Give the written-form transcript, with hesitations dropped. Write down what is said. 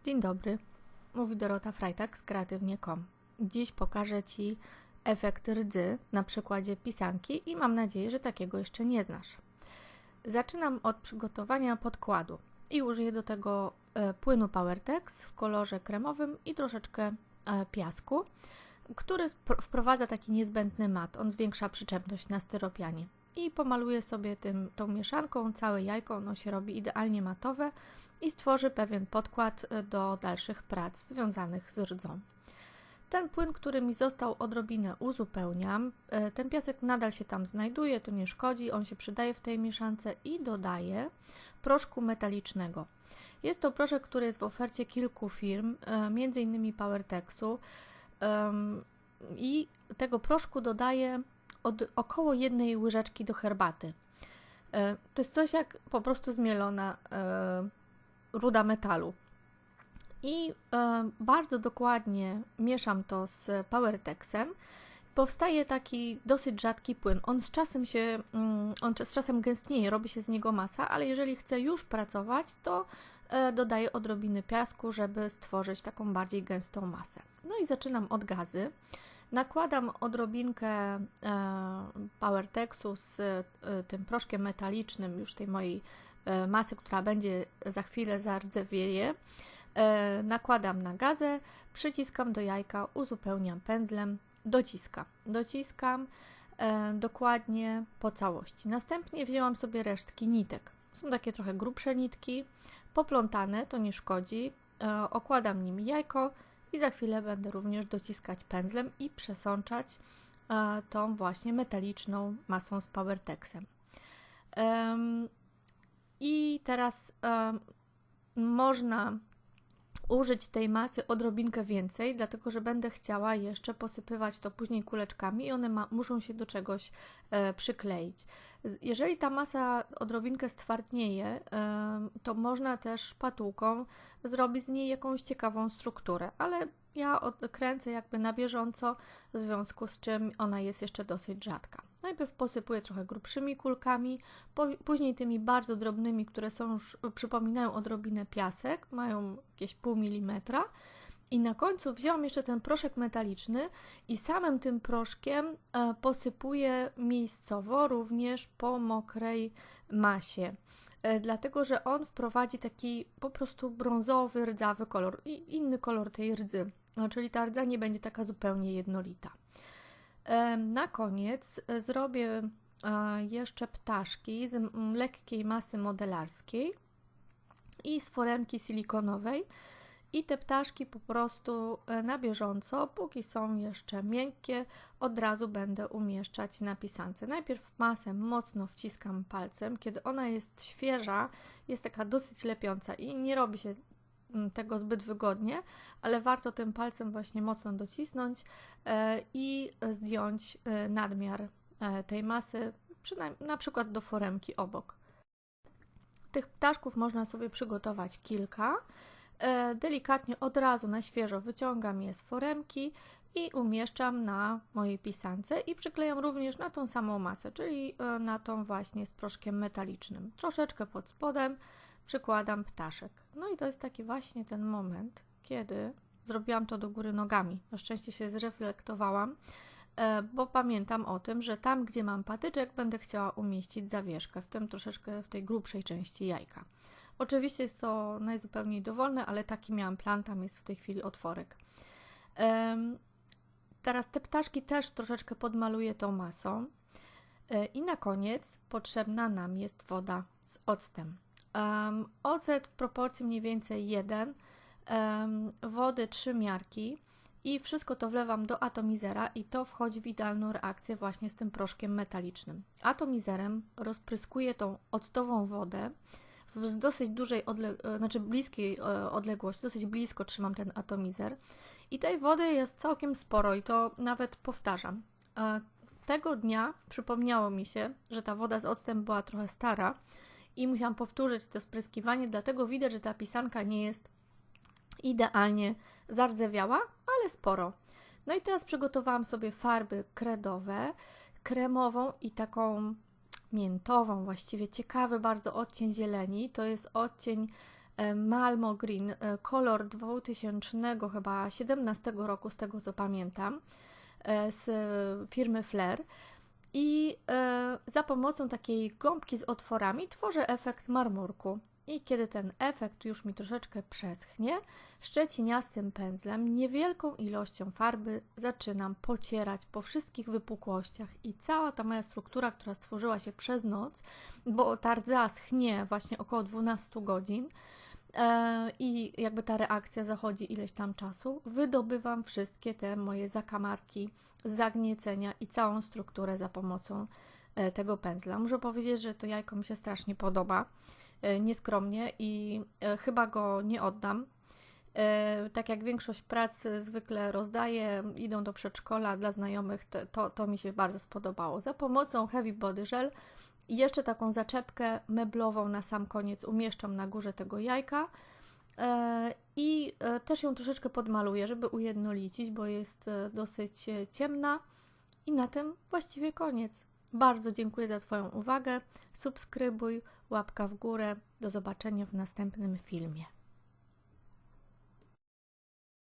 Dzień dobry, mówi Dorota Frajtak z kreatywnie.com. Dziś pokażę Ci efekt rdzy na przykładzie pisanki i mam nadzieję, że takiego jeszcze nie znasz. Zaczynam od przygotowania podkładu i użyję do tego płynu Powertex w kolorze kremowym i troszeczkę piasku, który wprowadza taki niezbędny mat. On zwiększa przyczepność na styropianie. I pomaluję sobie tą mieszanką całe jajko, ono się robi idealnie matowe i stworzy pewien podkład do dalszych prac związanych z rdzą. Ten płyn, który mi został, odrobinę uzupełniam. Ten piasek nadal się tam znajduje, to nie szkodzi, on się przydaje w tej mieszance i dodaję proszku metalicznego. Jest to proszek, który jest w ofercie kilku firm, m.in. Powertexu, i tego proszku dodaję od około 1 łyżeczki do herbaty. To jest coś jak po prostu zmielona ruda metalu. I bardzo dokładnie mieszam to z Powertexem. Powstaje taki dosyć rzadki płyn. On z czasem gęstnieje, robi się z niego masa, ale jeżeli chcę już pracować, to dodaję odrobiny piasku, żeby stworzyć taką bardziej gęstą masę. No i zaczynam od gazy. Nakładam odrobinkę Powertexu z tym proszkiem metalicznym, już tej mojej masy, która będzie za chwilę zardzewieje. Nakładam na gazę, przyciskam do jajka, uzupełniam pędzlem, dociskam dokładnie po całości. Następnie wzięłam sobie resztki nitek. Są takie trochę grubsze nitki, poplątane, to nie szkodzi. Okładam nimi jajko i za chwilę będę również dociskać pędzlem i przesączać tą właśnie metaliczną masą z Powertexem. I teraz można użyć tej masy odrobinkę więcej, dlatego że będę chciała jeszcze posypywać to później kuleczkami i one muszą się do czegoś przykleić. Jeżeli ta masa odrobinkę stwardnieje, to można też szpatułką zrobić z niej jakąś ciekawą strukturę, ale ja kręcę jakby na bieżąco, w związku z czym ona jest jeszcze dosyć rzadka. Najpierw posypuję trochę grubszymi kulkami, później tymi bardzo drobnymi, które są już, przypominają odrobinę piasek, mają jakieś pół milimetra. I na końcu wzięłam jeszcze ten proszek metaliczny i samym tym proszkiem posypuję miejscowo również po mokrej masie. Dlatego, że on wprowadzi taki po prostu brązowy, rdzawy kolor i inny kolor tej rdzy, czyli ta rdza nie będzie taka zupełnie jednolita. Na koniec zrobię jeszcze ptaszki z lekkiej masy modelarskiej i z foremki silikonowej i te ptaszki po prostu na bieżąco, póki są jeszcze miękkie, od razu będę umieszczać na pisance. Najpierw masę mocno wciskam palcem, kiedy ona jest świeża, jest taka dosyć lepiąca i nie robi się tego zbyt wygodnie, ale warto tym palcem właśnie mocno docisnąć i zdjąć nadmiar tej masy, na przykład do foremki obok. Tych ptaszków można sobie przygotować kilka. Delikatnie od razu na świeżo wyciągam je z foremki i umieszczam na mojej pisance i przyklejam również na tą samą masę, czyli na tą właśnie z proszkiem metalicznym. Troszeczkę pod spodem przykładam ptaszek. No i to jest taki właśnie ten moment, kiedy zrobiłam to do góry nogami. Na szczęście się zreflektowałam, bo pamiętam o tym, że tam, gdzie mam patyczek, będę chciała umieścić zawieszkę, w tym troszeczkę w tej grubszej części jajka. Oczywiście jest to najzupełniej dowolne, ale taki miałam plan, tam jest w tej chwili otworek. Teraz te ptaszki też troszeczkę podmaluję tą masą i na koniec potrzebna nam jest woda z octem. Ocet w proporcji mniej więcej 1, wody 3 miarki i wszystko to wlewam do atomizera i to wchodzi w idealną reakcję właśnie z tym proszkiem metalicznym. Atomizerem rozpryskuję tą octową wodę w dosyć dużej, bliskiej odległości, dosyć blisko trzymam ten atomizer i tej wody jest całkiem sporo i to nawet powtarzam. Tego dnia przypomniało mi się, że ta woda z octem była trochę stara i musiałam powtórzyć to spryskiwanie, dlatego widać, że ta pisanka nie jest idealnie zardzewiała, ale sporo. No i teraz przygotowałam sobie farby kredowe, kremową i taką miętową, właściwie ciekawy bardzo odcień zieleni. To jest odcień Malmo Green, kolor 2017 roku, z tego co pamiętam, z firmy Flair. I za pomocą takiej gąbki z otworami tworzę efekt marmurku. I kiedy ten efekt już mi troszeczkę przeschnie, szczeciniastym pędzlem, niewielką ilością farby zaczynam pocierać po wszystkich wypukłościach i cała ta moja struktura, która stworzyła się przez noc, bo ta rdza schnie właśnie około 12 godzin, i jakby ta reakcja zachodzi ileś tam czasu, wydobywam wszystkie te moje zakamarki, zagniecenia i całą strukturę za pomocą tego pędzla. Muszę powiedzieć, że to jajko mi się strasznie podoba, nieskromnie, i chyba go nie oddam. Tak jak większość prac zwykle rozdaję, idą do przedszkola dla znajomych, to mi się bardzo spodobało. Za pomocą Heavy Body Gel i jeszcze taką zaczepkę meblową na sam koniec umieszczam na górze tego jajka i też ją troszeczkę podmaluję, żeby ujednolicić, bo jest dosyć ciemna. I na tym właściwie koniec. Bardzo dziękuję za Twoją uwagę. Subskrybuj, łapka w górę. Do zobaczenia w następnym filmie.